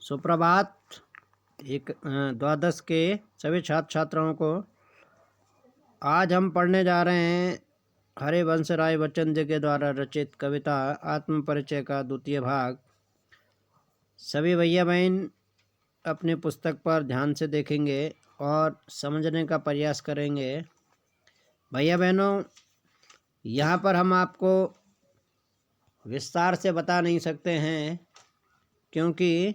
सुप्रभात। द्वादश के सभी छात्र छात्राओं को आज हम पढ़ने जा रहे हैं हरिवंश राय बच्चन जी के द्वारा रचित कविता आत्म परिचय का द्वितीय भाग। सभी भैया बहन अपनी पुस्तक पर ध्यान से देखेंगे और समझने का प्रयास करेंगे। भैया बहनों, यहाँ पर हम आपको विस्तार से बता नहीं सकते हैं क्योंकि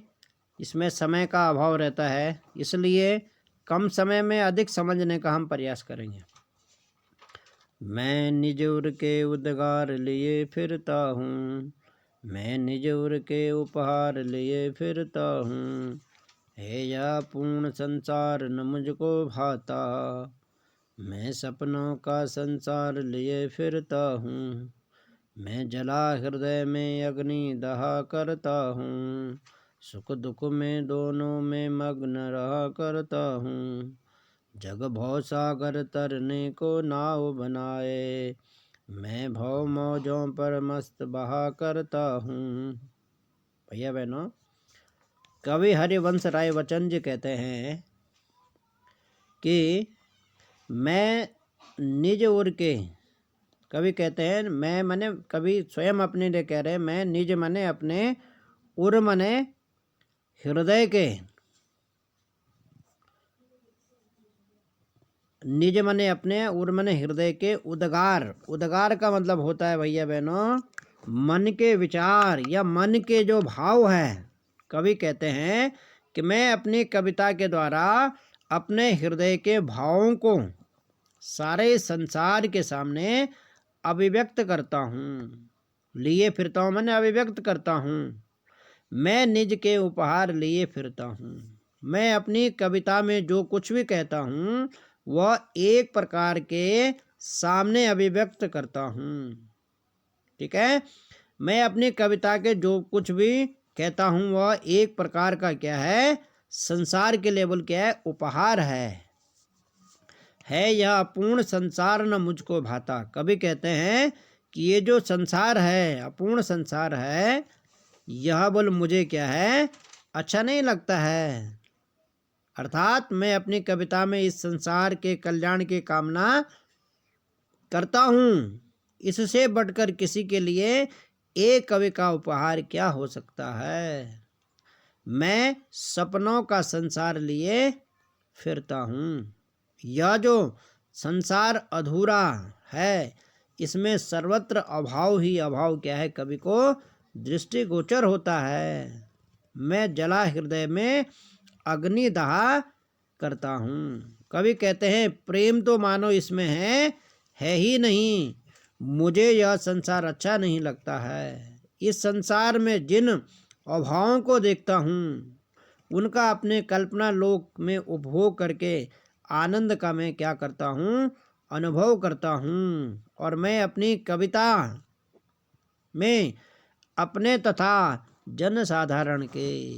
इसमें समय का अभाव रहता है, इसलिए कम समय में अधिक समझने का हम प्रयास करेंगे। मैं निज उर के उद्गार लिए फिरता हूँ, मैं निज उर के उपहार लिए फिरता हूँ। है या पूर्ण संसार न मुझको भाता, मैं सपनों का संसार लिए फिरता हूँ। मैं जला हृदय में अग्नि दहा करता हूँ, सुख दुख में दोनों में मग्न रहा करता हूँ। जग भव सागर तरने को नाव बनाए, मैं भव मौजों पर मस्त बहा करता हूँ। भैया बहनों, कवि हरिवंश राय बच्चन जी कहते हैं कि मैं निज उर के, कवि कहते हैं मैं मने, कवि स्वयं अपने लिए कह रहे हैं, मैं निज मने अपने, उर मने हृदय के, निज मने अपने, उर मने हृदय के उद्गार। उद्गार का मतलब होता है भैया बहनों मन के विचार या मन के जो भाव है। कवि कहते हैं कि मैं अपनी कविता के द्वारा अपने हृदय के भावों को सारे संसार के सामने अभिव्यक्त करता हूँ। लिए फिरता हूँ मैंने अभिव्यक्त करता हूँ। मैं निज के उपहार लिए फिरता हूँ। मैं अपनी कविता में जो कुछ भी कहता हूँ वह एक प्रकार के सामने अभिव्यक्त करता हूँ। ठीक है, मैं अपनी कविता के जो कुछ भी कहता हूँ वह एक प्रकार का क्या है, संसार के लेवल क्या है, उपहार है यह अपूर्ण संसार न मुझको भाता। कवि कहते हैं कि ये जो संसार है, अपूर्ण संसार है, यह बोल मुझे क्या है, अच्छा नहीं लगता है। अर्थात मैं अपनी कविता में इस संसार के कल्याण की कामना करता हूँ। इससे बढ़कर किसी के लिए एक कवि का उपहार क्या हो सकता है। मैं सपनों का संसार लिए फिरता हूँ। यह जो संसार अधूरा है, इसमें सर्वत्र अभाव ही अभाव क्या है, कवि को दृष्टिगोचर होता है। मैं जला हृदय में अग्नि दहा करता हूँ। कवि कहते हैं प्रेम तो मानो इसमें है ही नहीं, मुझे यह संसार अच्छा नहीं लगता है। इस संसार में जिन अभावों को देखता हूँ उनका अपने कल्पना लोक में उपभोग करके आनंद का मैं क्या करता हूँ, अनुभव करता हूँ। और मैं अपनी कविता में अपने तथा जन साधारण के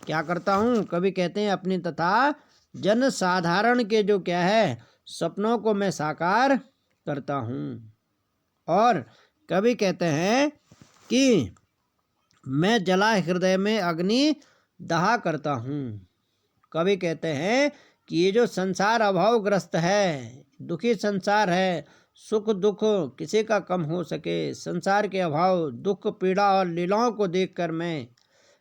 क्या करता हूँ, कवि कहते हैं अपनी तथा जन साधारण के जो क्या है सपनों को मैं साकार करता हूँ। और कवि कहते हैं कि मैं जला हृदय में अग्नि दहा करता हूँ। कवि कहते हैं कि ये जो संसार अभावग्रस्त है, दुखी संसार है, सुख दुख किसी का कम हो सके, संसार के अभाव दुख पीड़ा और लीलाओं को देखकर मैं,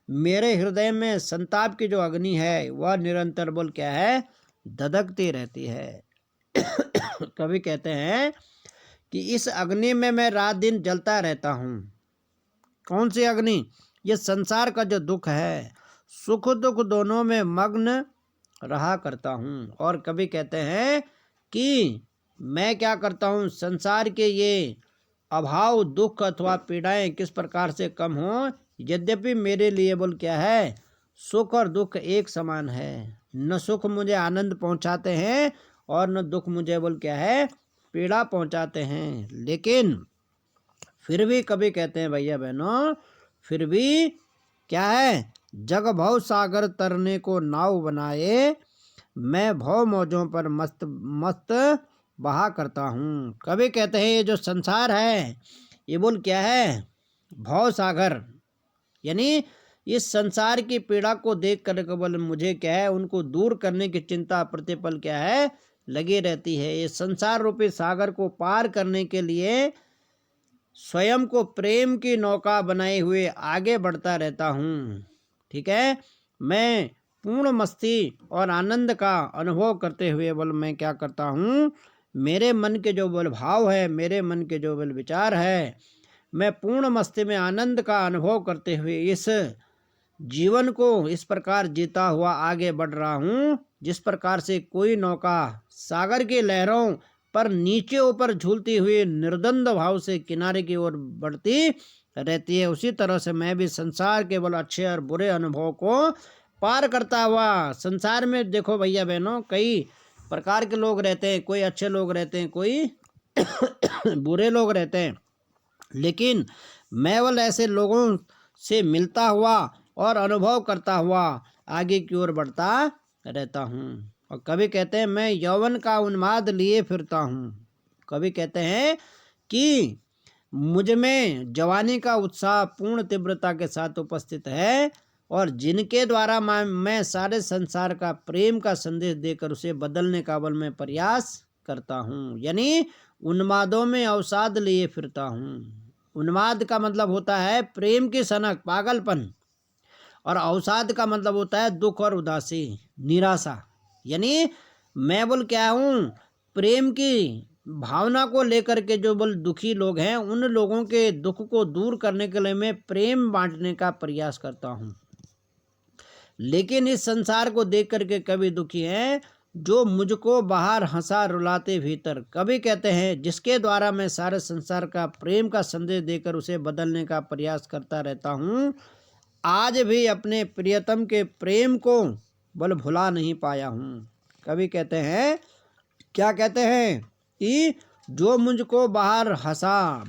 मेरे हृदय में संताप की जो अग्नि है वह निरंतर बोल क्या है, धधकती रहती है। कवि कहते हैं कि इस अग्नि में मैं रात दिन जलता रहता हूँ। कौन सी अग्नि, ये संसार का जो दुख है, सुख दुख दोनों में मग्न रहा करता हूँ। और कवि कहते हैं कि मैं क्या करता हूँ, संसार के ये अभाव दुख अथवा पीड़ाएं किस प्रकार से कम हो, यद्यपि मेरे लिए बोल क्या है, सुख और दुख एक समान है। न सुख मुझे आनंद पहुंचाते हैं और न दुख मुझे बोल क्या है, पीड़ा पहुंचाते हैं। लेकिन फिर भी कभी कहते हैं भैया बहनों, फिर भी क्या है, जग भव सागर तरने को नाव बनाए, मैं भव मौजों पर मस्त मस्त बहा करता हूँ। कभी कहते हैं ये जो संसार है ये बोल क्या है, भव सागर, यानी इस संसार की पीड़ा को देख कर केवल मुझे क्या है, उनको दूर करने की चिंता प्रतिपल क्या है, लगी रहती है। ये संसार रूपी सागर को पार करने के लिए स्वयं को प्रेम की नौका बनाए हुए आगे बढ़ता रहता हूँ। ठीक है, मैं पूर्ण मस्ती और आनंद का अनुभव करते हुए बोल मैं क्या करता हूँ, मेरे मन के जो बोल भाव है, मेरे मन के जो बोल विचार है, मैं पूर्ण मस्ती में आनंद का अनुभव करते हुए इस जीवन को इस प्रकार जीता हुआ आगे बढ़ रहा हूँ, जिस प्रकार से कोई नौका सागर की लहरों पर नीचे ऊपर झूलती हुई निर्द्वंद भाव से किनारे की ओर बढ़ती रहती है, उसी तरह से मैं भी संसार के केवल अच्छे और बुरे अनुभव को पार करता हुआ, संसार में देखो भैया बहनों कई प्रकार के लोग रहते हैं, कोई अच्छे लोग रहते हैं, कोई बुरे लोग रहते हैं, लेकिन मैं केवल ऐसे लोगों से मिलता हुआ और अनुभव करता हुआ आगे की ओर बढ़ता रहता हूँ। और कभी कहते हैं मैं यौवन का उन्माद लिए फिरता हूँ, कभी कहते हैं कि मुझ में जवानी का उत्साह पूर्ण तीव्रता के साथ उपस्थित है और जिनके द्वारा मैं सारे संसार का प्रेम का संदेश देकर उसे बदलने का बल में प्रयास करता हूँ। यानी उन्मादों में अवसाद लिए फिरता हूँ। उन्माद का मतलब होता है प्रेम की सनक, पागलपन, और अवसाद का मतलब होता है दुख और उदासी, निराशा। यानी मैं बोल क्या हूँ, प्रेम की भावना को लेकर के जो बोल दुखी लोग हैं, उन लोगों के दुख को दूर करने के लिए मैं प्रेम बांटने का प्रयास करता हूँ। लेकिन इस संसार को देख करके कभी दुखी हैं जो मुझको बाहर हंसा रुलाते भीतर, कभी कहते हैं जिसके द्वारा मैं सारे संसार का प्रेम का संदेश देकर उसे बदलने का प्रयास करता रहता हूँ, आज भी अपने प्रियतम के प्रेम को बल भुला नहीं पाया हूँ। कभी कहते हैं, क्या कहते हैं कि जो मुझको बाहर हंसा